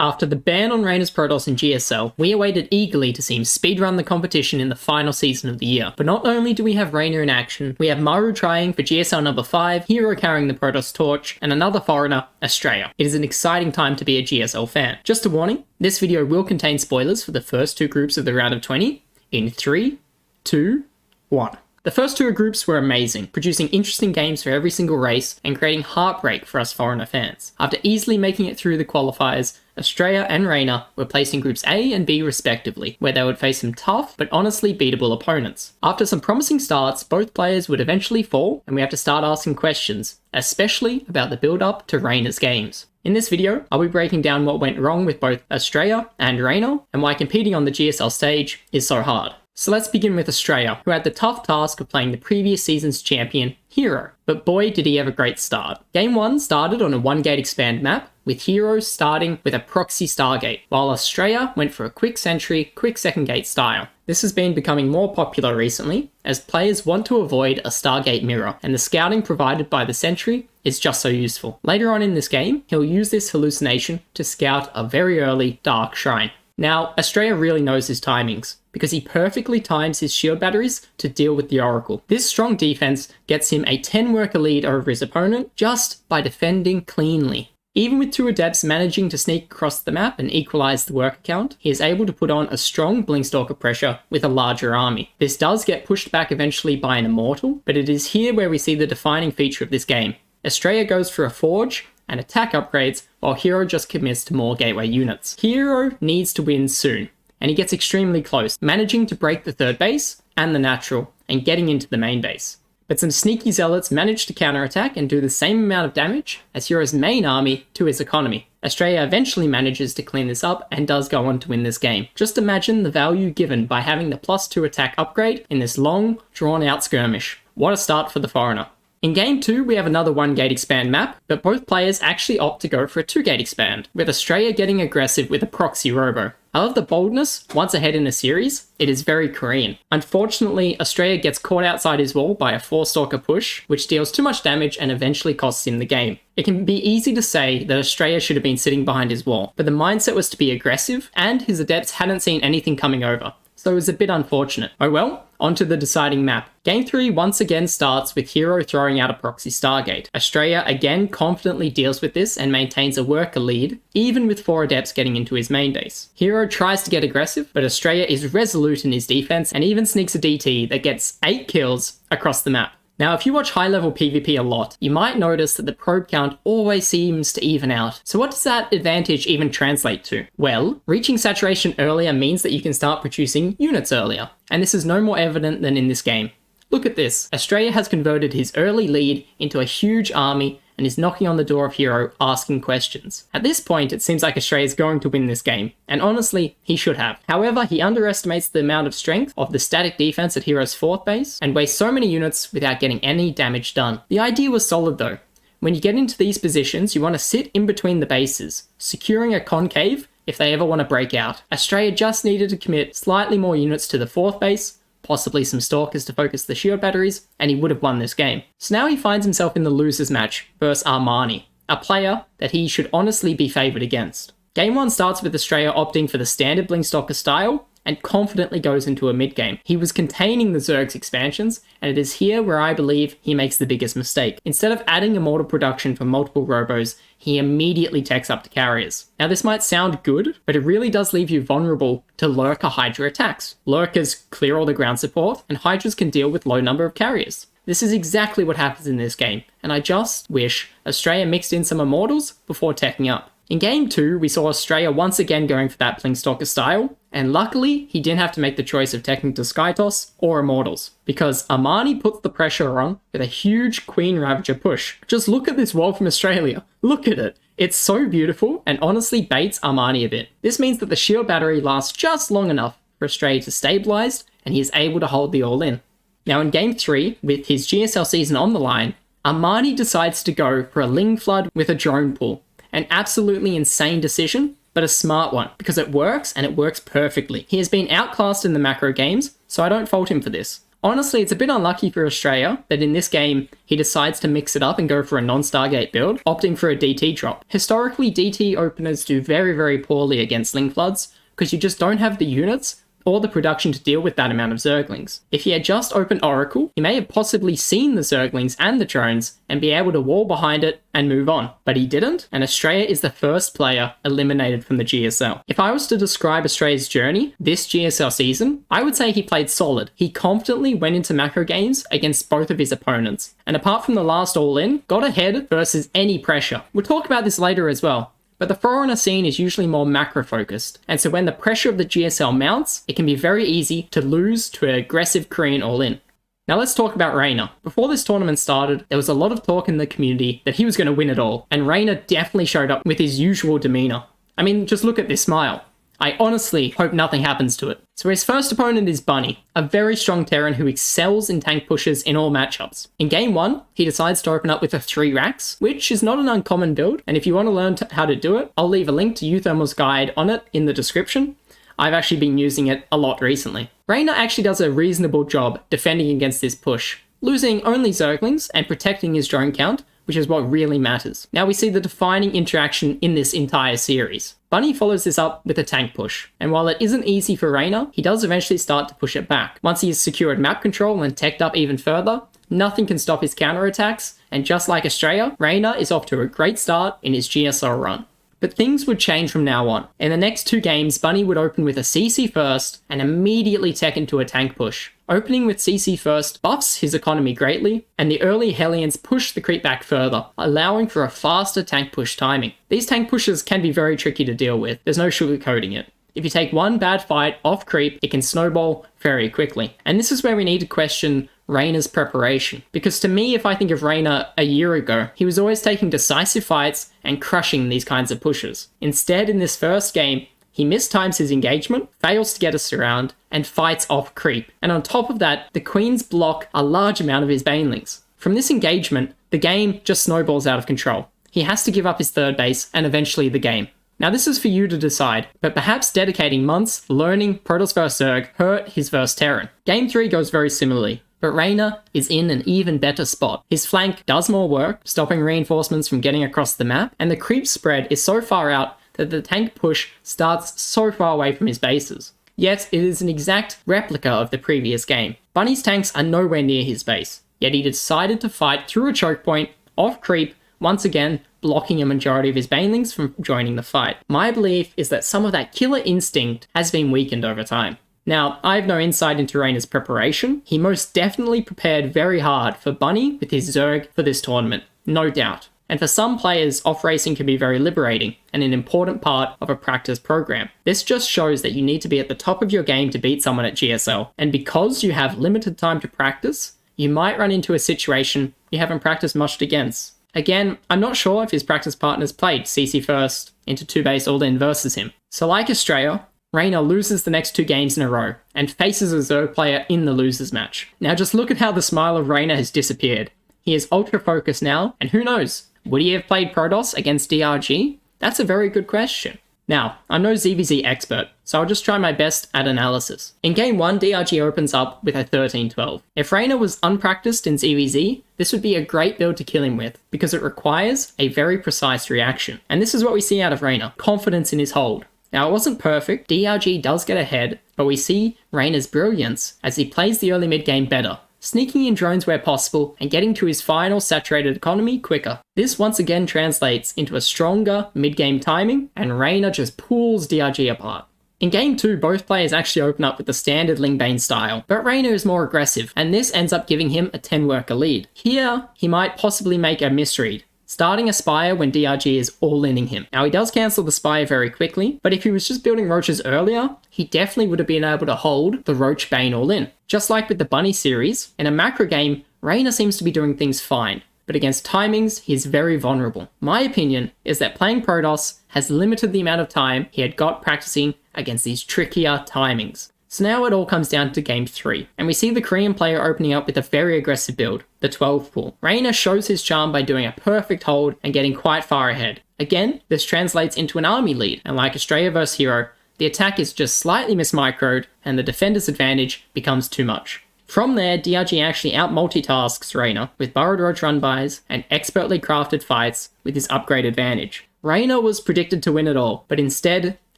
After the ban on Reynor's Protoss in GSL, we awaited eagerly to see him speedrun the competition in the final season of the year. But not only do we have Reynor in action, we have Maru trying for GSL number 5, Hero carrying the Protoss torch, and another foreigner, Astrea. It is an exciting time to be a GSL fan. Just a warning, this video will contain spoilers for the first two groups of the round of 20 in 3, 2, 1. The first two groups were amazing, producing interesting games for every single race and creating heartbreak for us foreigner fans. After easily making it through the qualifiers, Astrea and Reynor were placed in groups A and B respectively, where they would face some tough but honestly beatable opponents. After some promising starts, both players would eventually fall, and we have to start asking questions, especially about the build-up to Reynor's games. In this video, I'll be breaking down what went wrong with both Astrea and Reynor, and why competing on the GSL stage is so hard. So let's begin with Astrea, who had the tough task of playing the previous season's champion, Hero. But boy did he have a great start. Game 1 started on a 1-gate expand map, with Hero starting with a proxy Stargate, while Astrea went for a quick sentry, quick second gate style. This has been becoming more popular recently, as players want to avoid a Stargate mirror, and the scouting provided by the sentry is just so useful. Later on in this game, he'll use this hallucination to scout a very early dark shrine. Now, Astrea really knows his timings, because he perfectly times his shield batteries to deal with the Oracle. This strong defense gets him a 10 worker lead over his opponent just by defending cleanly. Even with two adepts managing to sneak across the map and equalize the worker count, he is able to put on a strong Blinkstalker pressure with a larger army. This does get pushed back eventually by an Immortal, but it is here where we see the defining feature of this game. Astrea goes for a Forge and attack upgrades, while Hero just commits to more gateway units. Hero needs to win soon, and he gets extremely close, managing to break the third base and the natural, and getting into the main base. But some sneaky zealots manage to counterattack and do the same amount of damage as Hero's main army to his economy. Astrea eventually manages to clean this up and does go on to win this game. Just imagine the value given by having the +2 attack upgrade in this long, drawn-out skirmish. What a start for the foreigner. In game 2, we have another 1-gate expand map, but both players actually opt to go for a 2-gate expand, with Astrea getting aggressive with a proxy robo. I love the boldness. Once ahead in a series, it is very Korean. Unfortunately, Astrea gets caught outside his wall by a 4-stalker push, which deals too much damage and eventually costs him the game. It can be easy to say that Astrea should have been sitting behind his wall, but the mindset was to be aggressive, and his adepts hadn't seen anything coming over, so it was a bit unfortunate. Oh well, on to the deciding map. Game 3 once again starts with Hero throwing out a proxy Stargate. Astrea again confidently deals with this and maintains a worker lead, even with 4 adepts getting into his main base. Hero tries to get aggressive, but Astrea is resolute in his defense and even sneaks a DT that gets 8 kills across the map. Now, if you watch high-level PvP a lot, you might notice that the probe count always seems to even out. So what does that advantage even translate to? Well, reaching saturation earlier means that you can start producing units earlier, and this is no more evident than in this game. Look at this. Astrea has converted his early lead into a huge army and is knocking on the door of Hero asking questions. At this point, it seems like Astrea is going to win this game, and honestly, he should have. However, he underestimates the amount of strength of the static defense at Hero's 4th base, and wastes so many units without getting any damage done. The idea was solid though. When you get into these positions, you want to sit in between the bases, securing a concave if they ever want to break out. Astrea just needed to commit slightly more units to the 4th base, possibly some stalkers to focus the shield batteries, and he would have won this game. So now he finds himself in the loser's match versus Armani, a player that he should honestly be favoured against. Game 1 starts with Astrea opting for the standard Blinkstalker style, and confidently goes into a mid-game. He was containing the Zerg's expansions, and it is here where I believe he makes the biggest mistake. Instead of adding Immortal production for multiple robos, he immediately techs up to carriers. Now this might sound good, but it really does leave you vulnerable to Lurker Hydra attacks. Lurkers clear all the ground support, and Hydras can deal with low number of carriers. This is exactly what happens in this game, and I just wish Astrea mixed in some Immortals before teching up. In game 2, we saw Astrea once again going for that Blinkstalker style, and luckily he didn't have to make the choice of teching to Skytoss or Immortals, because Armani puts the pressure on with a huge Queen Ravager push. Just look at this wall from Australia. Look at it. It's so beautiful and honestly baits Armani a bit. This means that the shield battery lasts just long enough for Astrea to stabilize, and he is able to hold the all in. Now in game 3, with his GSL season on the line, Armani decides to go for a Ling Flood with a drone pull. An absolutely insane decision, but a smart one, because it works and it works perfectly. He has been outclassed in the macro games, so I don't fault him for this. Honestly, it's a bit unlucky for Astrea that in this game, he decides to mix it up and go for a non-Stargate build, opting for a DT drop. Historically, DT openers do very, very poorly against Link Floods, because you just don't have the units or the production to deal with that amount of Zerglings. If he had just opened Oracle, he may have possibly seen the Zerglings and the drones and be able to wall behind it and move on. But he didn't, and Astrea is the first player eliminated from the GSL. If I was to describe Astrea's journey this GSL season, I would say he played solid. He confidently went into macro games against both of his opponents, and apart from the last all-in, got ahead versus any pressure. We'll talk about this later as well. But the Forerunner scene is usually more macro-focused, and so when the pressure of the GSL mounts, it can be very easy to lose to an aggressive Korean all-in. Now let's talk about Reynor. Before this tournament started, there was a lot of talk in the community that he was going to win it all, and Reynor definitely showed up with his usual demeanor. I mean, just look at this smile. I honestly hope nothing happens to it. So his first opponent is Bunny, a very strong Terran who excels in tank pushes in all matchups. In game 1, he decides to open up with a 3 racks, which is not an uncommon build, and if you want to learn how to do it, I'll leave a link to Uthermal's guide on it in the description. I've actually been using it a lot recently. Reynor actually does a reasonable job defending against this push, losing only Zerglings and protecting his drone count, which is what really matters. Now we see the defining interaction in this entire series. Bunny follows this up with a tank push, and while it isn't easy for Reynor, he does eventually start to push it back. Once he has secured map control and teched up even further, nothing can stop his counterattacks, and just like Astrea, Reynor is off to a great start in his GSL run. But things would change from now on. In the next 2 games, Bunny would open with a CC first and immediately tech into a tank push. Opening with CC first buffs his economy greatly, and the early Hellions push the creep back further, allowing for a faster tank push timing. These tank pushes can be very tricky to deal with, there's no sugarcoating it. If you take one bad fight off creep, it can snowball very quickly. And this is where we need to question Reynor's preparation. Because to me, if I think of Reynor a year ago, he was always taking decisive fights and crushing these kinds of pushes. Instead, in this first game, he mistimes his engagement, fails to get us around, and fights off creep. And on top of that, the queens block a large amount of his banelings. From this engagement, the game just snowballs out of control. He has to give up his third base and eventually the game. Now this is for you to decide, but perhaps dedicating months learning Protoss vs Zerg hurt his vs Terran. Game 3 goes very similarly, but Reynor is in an even better spot. His flank does more work, stopping reinforcements from getting across the map, and the creep spread is so far out that the tank push starts so far away from his bases. Yet it is an exact replica of the previous game. Bunny's tanks are nowhere near his base, yet he decided to fight through a choke point, off creep, once again blocking a majority of his banelings from joining the fight. My belief is that some of that killer instinct has been weakened over time. Now, I have no insight into Reynor's preparation. He most definitely prepared very hard for Bunny with his Zerg for this tournament, no doubt. And for some players, off-racing can be very liberating and an important part of a practice program. This just shows that you need to be at the top of your game to beat someone at GSL. And because you have limited time to practice, you might run into a situation you haven't practiced much against. Again, I'm not sure if his practice partners played CC first into 2 base all-in versus him. So like Astrea, Reynor loses the next 2 games in a row and faces a Zerg player in the losers match. Now just look at how the smile of Reynor has disappeared. He is ultra focused now, and who knows, would he have played Protoss against DRG? That's a very good question. Now, I'm no ZVZ expert, so I'll just try my best at analysis. In game 1, DRG opens up with a 13-12. If Reynor was unpracticed in ZVZ, this would be a great build to kill him with, because it requires a very precise reaction. And this is what we see out of Reynor, confidence in his hold. Now, it wasn't perfect, DRG does get ahead, but we see Reynor's brilliance as he plays the early mid game better, sneaking in drones where possible and getting to his final saturated economy quicker. This once again translates into a stronger mid-game timing, and Reynor just pulls DRG apart. In game 2, both players actually open up with the standard Lingbane style, but Reynor is more aggressive, and this ends up giving him a 10 worker lead. Here, he might possibly make a misread, starting a Spire when DRG is all-inning him. Now he does cancel the Spire very quickly, but if he was just building Roaches earlier, he definitely would have been able to hold the Roach Bane all-in. Just like with the Bunny series, in a macro game, Reynor seems to be doing things fine, but against timings, he is very vulnerable. My opinion is that playing Protoss has limited the amount of time he had got practicing against these trickier timings. So now it all comes down to game 3, and we see the Korean player opening up with a very aggressive build, the 12 pull. Reynor shows his charm by doing a perfect hold and getting quite far ahead. Again, this translates into an army lead, and like Astrea vs Hero, the attack is just slightly mismicroed and the defender's advantage becomes too much. From there, DRG actually out-multitasks Reynor with burrowed roach run-bys and expertly crafted fights with his upgrade advantage. Reynor was predicted to win it all, but instead,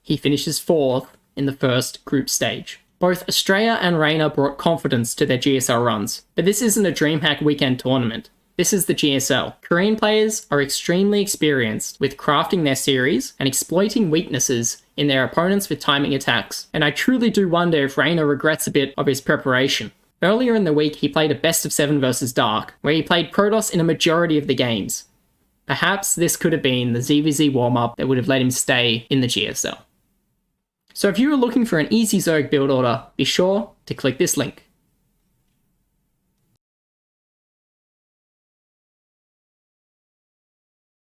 he finishes 4th in the first group stage. Both Astrea and Reynor brought confidence to their GSL runs, but this isn't a DreamHack weekend tournament. This is the GSL. Korean players are extremely experienced with crafting their series and exploiting weaknesses in their opponents with timing attacks, and I truly do wonder if Reynor regrets a bit of his preparation. Earlier in the week, he played a best of 7 versus Dark, where he played Protoss in a majority of the games. Perhaps this could have been the ZVZ warm-up that would have let him stay in the GSL. So if you are looking for an easy Zerg build order, be sure to click this link.